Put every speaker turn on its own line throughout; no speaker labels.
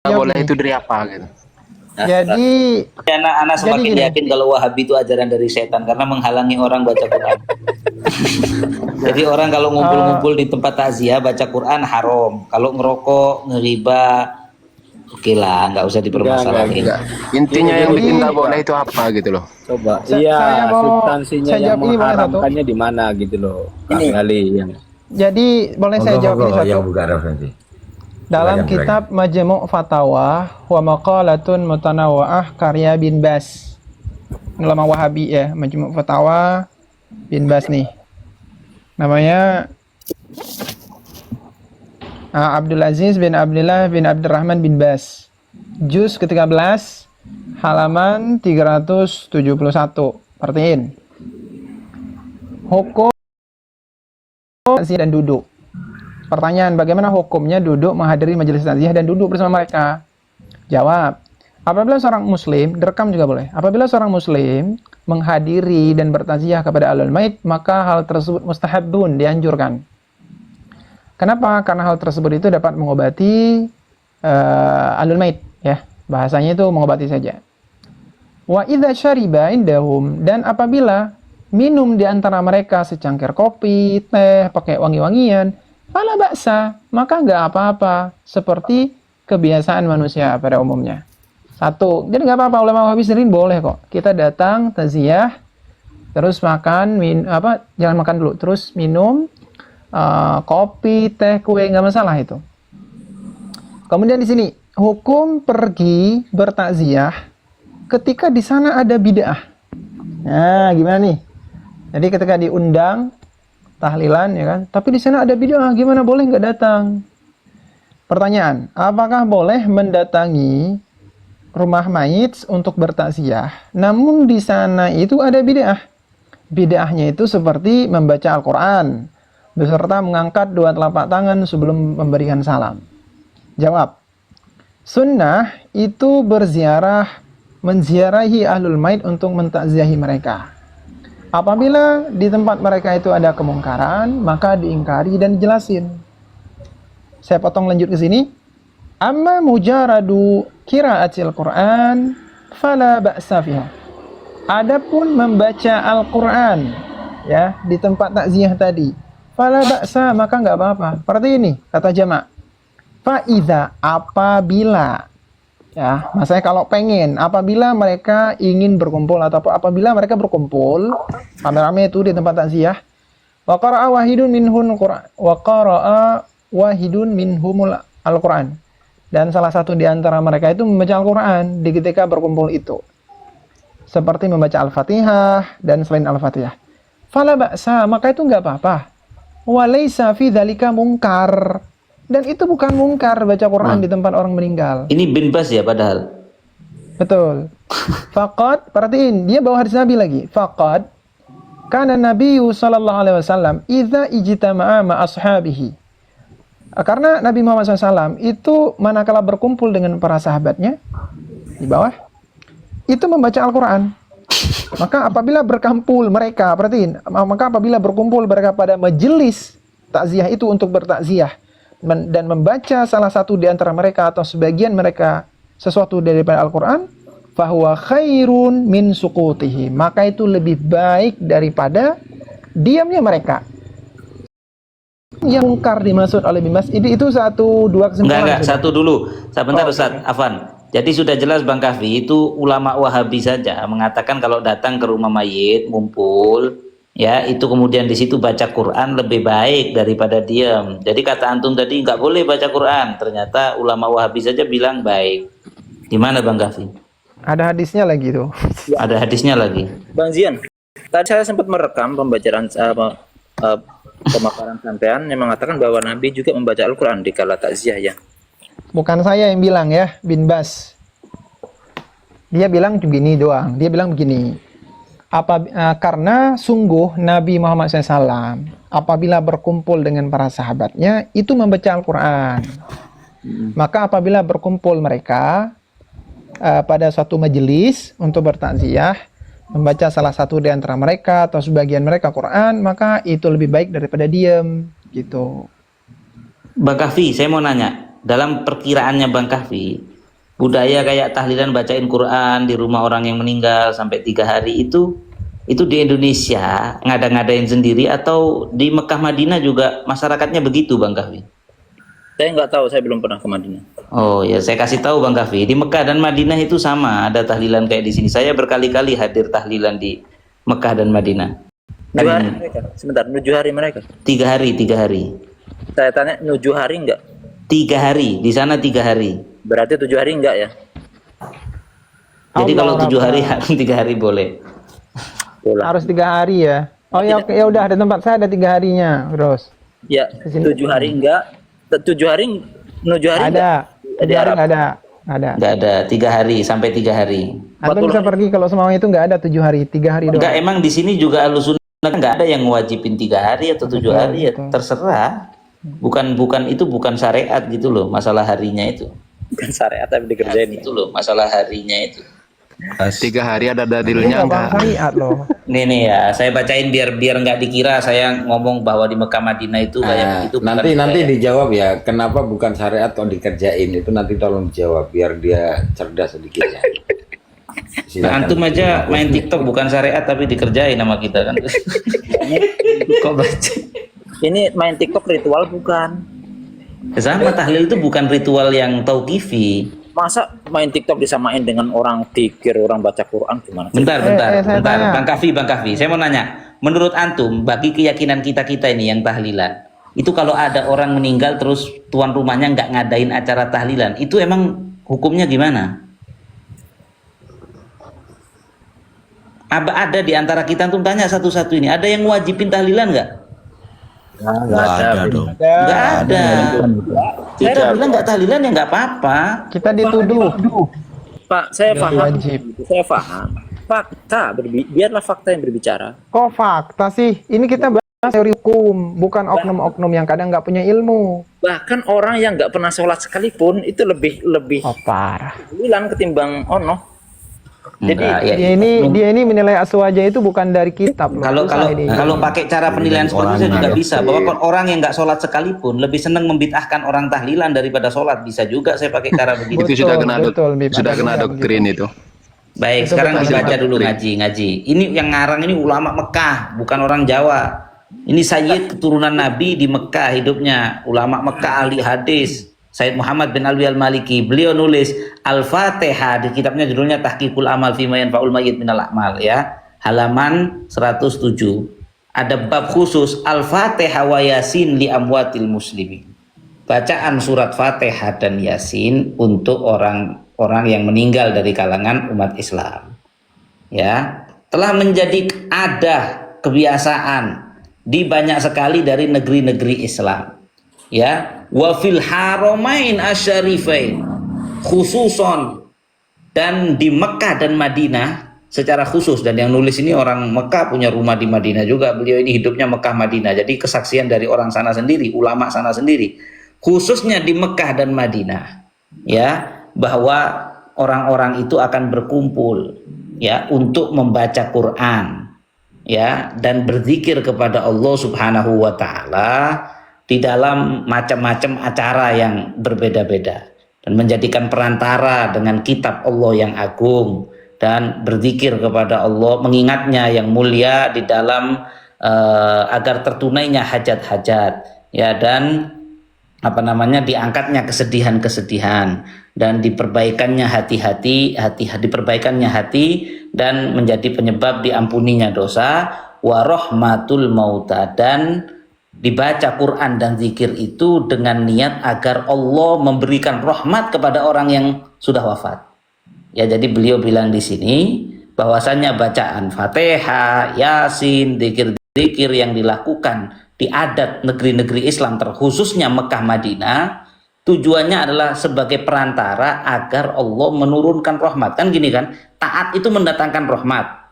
nggak
jawab
boleh
gini.
itu dari apa gitu.
Jadi
Anak-anak
jadi
semakin
gini.
yakin kalau Wahabi itu ajaran dari setan karena menghalangi orang baca Quran. Jadi orang kalau ngumpul-ngumpul di tempat takziah baca Quran haram. Kalau ngerokok, ngeriba, oke lah, nggak usah dipermasalahin.
Enggak. Intinya
Jadi-
yang bikin nggak boleh itu apa gitu loh.
Coba,
Saya mau-
substansinya
saya
yang
jawab ini boleh satu?
mengharamkannya di mana gitu loh, Kang
Ini.
Ali yang
Jadi boleh saya jawab ini satu.
yang buka referensi.
Dalam
Silakan,
kitab Majmu' Fatawa wa Maqalatun Mutanawwa'ah karya bin Bas. Ulama Wahabi ya, Majmu' Fatawa bin Bas nih. Namanya Abdul Aziz bin Abdullah bin Abdurrahman bin Bas. Juz ke-13 halaman 371. Perhatiin. Hukum takziah dan duduk. Pertanyaan, bagaimana hukumnya duduk menghadiri majelis takziah dan duduk bersama mereka? Jawab, apabila seorang muslim, direkam juga boleh. Apabila seorang muslim menghadiri dan bertakziah kepada ahlul bait, maka hal tersebut mustahabun, dianjurkan. Kenapa? Karena hal tersebut itu dapat mengobati ahlul bait, ya. Bahasanya itu mengobati saja. Wa idza syariba indahum, dan apabila minum di antara mereka secangkir kopi, teh, pakai wangi-wangian, fala ba'sa, maka nggak apa-apa, seperti kebiasaan manusia pada umumnya. Satu, jadi nggak apa-apa, ulama Wahabi sendiri boleh kok. Kita datang takziah, terus makan, jangan makan dulu, terus minum kopi, teh, kue, nggak masalah itu. Kemudian di sini hukum pergi bertakziah ketika di sana ada bid'ah. Nah, gimana nih? Jadi ketika diundang tahlilan ya kan, tapi di sana ada bid'ah, gimana, boleh nggak datang? Pertanyaan, apakah boleh mendatangi rumah mayit untuk bertakziah namun di sana itu ada bid'ah? Bid'ahnya itu seperti membaca Al-Quran beserta mengangkat dua telapak tangan sebelum memberikan salam. Jawab, sunnah itu berziarah, menziarahi ahlul mayit untuk mentakziahi mereka. Apabila di tempat mereka itu ada kemungkaran, maka diingkari dan dijelasin. Saya potong lanjut ke sini. Amma mujaradu qiraatil Qur'an fala ba'sa fiha. Adapun membaca Al-Qur'an ya di tempat takziah tadi, fala ba'sa, maka enggak apa-apa. Seperti ini kata jamak. Fa idza, apabila, ya, maksudnya kalau pengen, apabila mereka ingin berkumpul atau apabila mereka berkumpul rame-rame itu di tempat takziah, wa qara'a wahidun minhum Qur'an, wa qara'a wahidun minhumul Al-Qur'an, dan salah satu di antara mereka itu membaca Al-Qur'an di ketika berkumpul itu, seperti membaca Al-Fatihah dan selain Al-Fatihah, fala ba'sa, maka itu enggak apa-apa. Wa laisa fi dzalika mungkar, dan itu bukan mungkar baca Quran di tempat orang meninggal.
Ini bin Bas ya padahal.
Betul. Faqad, perhatiin, dia bawa hadis Nabi lagi. Faqad kana Nabiyyu sallallahu alaihi wasallam idza ijtama'a ma ashabihi. Karena Nabi Muhammad SAW itu manakala berkumpul dengan para sahabatnya di bawah, itu membaca Al-Quran. Maka apabila berkumpul mereka, perhatiin, maka apabila berkumpul mereka pada majelis takziah itu untuk bertakziah dan membaca salah satu di antara mereka atau sebagian mereka sesuatu daripada Al-Quran, fahuwa khairun min sukutihi, maka itu lebih baik daripada diamnya mereka. Yang mungkar dimaksud oleh Bin Bas itu satu dua kesimpulan.
Enggak, satu dulu. Sebentar Ustaz Afan. Jadi sudah jelas Bang Kahfi itu ulama Wahabi saja mengatakan kalau datang ke rumah mayit ngumpul, ya itu kemudian di situ baca Quran lebih baik daripada diam. Jadi kata antum tadi nggak boleh baca Quran, ternyata ulama Wahabi saja bilang baik. Di mana Bang Kahfi?
Ada hadisnya lagi tuh.
Ada hadisnya lagi.
Bang Zian, tadi saya sempat merekam pembacaan pemaparan sampean yang mengatakan bahwa Nabi juga membaca Al-Quran di kala takziah ya.
Bukan saya yang bilang ya, Bin Bas. Dia bilang begini doang. Dia bilang begini. Karena sungguh Nabi Muhammad SAW apabila berkumpul dengan para sahabatnya itu membaca Al-Quran. Maka apabila berkumpul mereka pada suatu majelis untuk bertakziah, membaca salah satu di antara mereka atau sebagian mereka Quran, maka itu lebih baik daripada diam gitu.
Bang Kahfi, saya mau nanya, dalam perkiraannya Bang Kahfi, budaya kayak tahlilan bacain Quran di rumah orang yang meninggal sampai 3 hari itu di Indonesia ngada-ngadain sendiri atau di Mekah Madinah juga masyarakatnya begitu Bang Kahfi?
Saya nggak tahu, saya belum pernah ke Madinah.
Oh ya, saya kasih tahu Bang Kahfi, di Mekah dan Madinah itu sama, ada tahlilan kayak di sini. Saya berkali-kali hadir tahlilan di Mekah dan Madinah.
7 hari mereka. Sebentar, 7 hari mereka.
3 hari, 3 hari.
Saya tanya 7 hari enggak?
3 hari, di sana 3 hari.
Berarti 7 hari enggak ya?
Jadi kalau
Allah
7 hari,
Akbar.
3 hari boleh.
Pulang.
Harus 3 hari ya. Oh ya, oke, ya udah ada tempat saya ada 3 harinya, Bros.
Ya,
Di sini.
7 hari enggak? 7 hari 7 hari enggak?
Ada. 3 hari nggak ada. Ada.
Nggak ada, 3 hari sampai 3 hari.
Atau bisa pergi kalau semuanya itu nggak ada 7 hari, 3 hari doang.
Enggak, emang di sini juga Ahlussunnah nggak ada yang ngewajibin 3 hari atau 7 hari ya,
betul.
terserah. Bukan itu bukan syariat gitu loh, masalah harinya itu.
Bukan syariat tapi dikerjain.
Itu loh, masalah harinya itu.
3 hari ada
Ini
dalilnya
nggak paham
enggak?
syariat loh.
Nih ya, saya bacain biar nggak dikira saya ngomong bahwa di Mekah Madinah itu kayak
Nah,
begitu. bukan
nanti
saya.
dijawab ya, kenapa bukan syariat kok dikerjain, itu nanti tolong dijawab biar dia cerdas sedikit ya.
Nah,
Silakan.
antum aja main TikTok bukan syariat tapi dikerjain sama kita kan. Kok baca?
Ini main TikTok ritual bukan?
Sama tahlil itu bukan ritual yang tauqifi.
Masa main TikTok disamain dengan orang pikir, orang baca Quran gimana?
Bentar,
saya tanya.
Bang Kafi. Saya mau nanya, menurut antum, bagi keyakinan kita ini yang tahlilan, itu kalau ada orang meninggal terus tuan rumahnya nggak ngadain acara tahlilan, itu emang hukumnya gimana? Ada di antara kita antum tanya satu-satu ini, ada yang wajibin tahlilan nggak?
Nggak ada dong.
Nggak ada. Saya bilang nggak tahlilan ya nggak apa-apa.
Kita dituduh.
Pak, saya paham.
wajib.
Saya paham. Fakta, biarlah fakta yang berbicara.
Kok fakta sih? Ini kita bahas teori hukum, bukan oknum-oknum yang kadang nggak punya ilmu.
Bahkan orang yang nggak pernah sholat sekalipun itu lebih
Oh parah.
bilang ketimbang ono.
Enggak, ya.
Dia ini menilai aswaja itu bukan dari kitab loh.
Kalau
Susah ini.
pakai cara penilaian seperti itu saya juga bisa bahwa orang yang nggak sholat sekalipun lebih senang membid'ahkan orang tahlilan daripada sholat, bisa juga saya pakai cara begitu.
Itu sudah kena
betul, Bib.
sudah
Ada
kena
juga
doktrin itu.
Baik,
Itu
sekarang
betul.
dibaca dulu ngaji. Ini yang ngarang ini ulama Mekah, bukan orang Jawa. Ini Sayyid keturunan Nabi di Mekah hidupnya, ulama Mekah ahli hadis. Sayyid Muhammad bin Alwi al-Maliki, beliau nulis Al-Fatihah di kitabnya judulnya Tahqiqul Amal fi ma yanfa'ul mayyit minal a'mal ya, halaman 107. Ada bab khusus Al-Fatihah wa Yasin li amwatil muslimin. Bacaan surat Fatihah dan Yasin untuk orang-orang yang meninggal dari kalangan umat Islam. Ya, telah menjadi kebiasaan di banyak sekali dari negeri-negeri Islam. Ya, wa fil haramain asyarifain khususon, dan di Mekah dan Madinah secara khusus, dan yang nulis ini orang Mekah punya rumah di Madinah juga, beliau ini hidupnya Mekah Madinah, jadi kesaksian dari orang sana sendiri, ulama sana sendiri, khususnya di Mekah dan Madinah ya, bahwa orang-orang itu akan berkumpul ya untuk membaca Quran ya, dan berzikir kepada Allah Subhanahu wa taala di dalam macam-macam acara yang berbeda-beda, dan menjadikan perantara dengan kitab Allah yang agung, dan berzikir kepada Allah, mengingatnya yang mulia di dalam agar tertunainya hajat-hajat ya, dan diangkatnya kesedihan-kesedihan, dan diperbaikannya hati, dan menjadi penyebab diampuninya dosa, wa rahmatul mauta, dan dibaca Quran dan zikir itu dengan niat agar Allah memberikan rahmat kepada orang yang sudah wafat. Ya, jadi beliau bilang di sini bahwasanya bacaan Fatihah, Yasin, zikir-zikir yang dilakukan di adat negeri-negeri Islam terkhususnya Mekah Madinah, tujuannya adalah sebagai perantara agar Allah menurunkan rahmat. Kan gini kan, taat itu mendatangkan rahmat.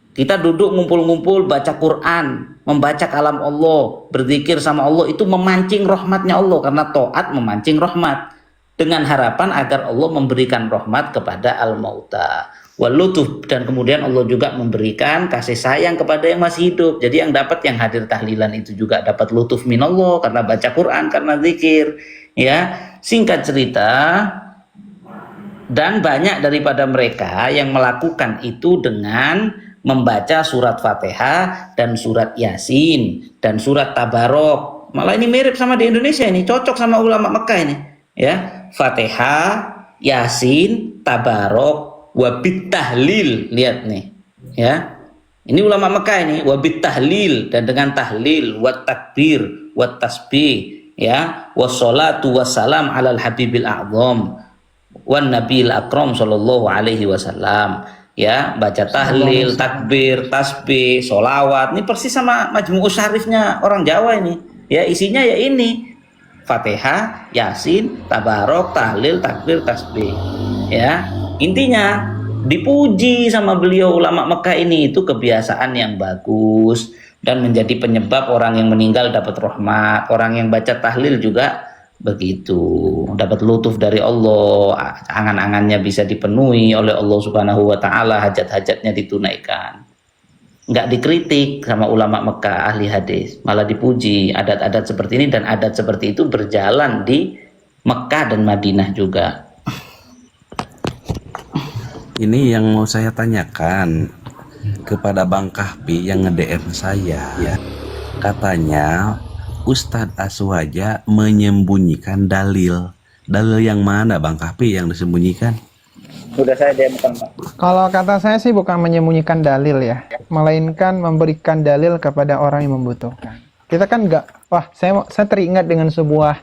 Kita duduk ngumpul-ngumpul baca Quran, membaca kalam Allah, berzikir sama Allah, itu memancing rahmatnya Allah, karena taat memancing rahmat, dengan harapan agar Allah memberikan rahmat kepada al-mauta walutuf, dan kemudian Allah juga memberikan kasih sayang kepada yang masih hidup. Jadi yang dapat yang hadir tahlilan itu juga dapat lutuf minallah karena baca Quran, karena zikir ya. Singkat cerita, Dan banyak daripada mereka yang melakukan itu dengan membaca surat Fatihah dan surat Yasin dan surat Tabarok. Malah ini mirip sama di Indonesia, ini cocok sama ulama Mekah ini, ya. Fatihah, Yasin, Tabarok, wabit tahlil. Lihat nih, ya. Ini ulama Mekah ini, wabit tahlil, dan dengan tahlil, wat takbir, wat tasbih, ya, wassalatu wassalam alal habibil a'zam wan nabil akram sallallahu alaihi wasallam. Ya, baca tahlil, takbir, tasbih, solawat. Ini persis sama Majmu'us Syarifnya orang Jawa ini. Ya, isinya ya ini. Fatihah, Yasin, Tabarok, tahlil, takbir, tasbih. Ya, intinya dipuji sama beliau ulama Mekah ini, itu kebiasaan yang bagus dan menjadi penyebab orang yang meninggal dapat rahmat, orang yang baca tahlil juga begitu, dapat lutuf dari Allah, angan-angannya bisa dipenuhi oleh Allah Subhanahu wa taala, hajat-hajatnya ditunaikan. Nggak dikritik sama ulama Mekah ahli hadis, malah dipuji adat-adat seperti ini, dan adat seperti itu berjalan di Mekah dan Madinah juga.
Ini yang mau saya tanyakan kepada Bang Kahfi yang nge-DM saya, ya. Katanya Ustadz Aswaja menyembunyikan dalil. Dalil yang mana Bang Kahfi yang disembunyikan?
Sudah saya DM-kan, Pak.
Kalau kata saya sih bukan menyembunyikan dalil ya, melainkan memberikan dalil kepada orang yang membutuhkan. Kita kan nggak, wah saya teringat dengan sebuah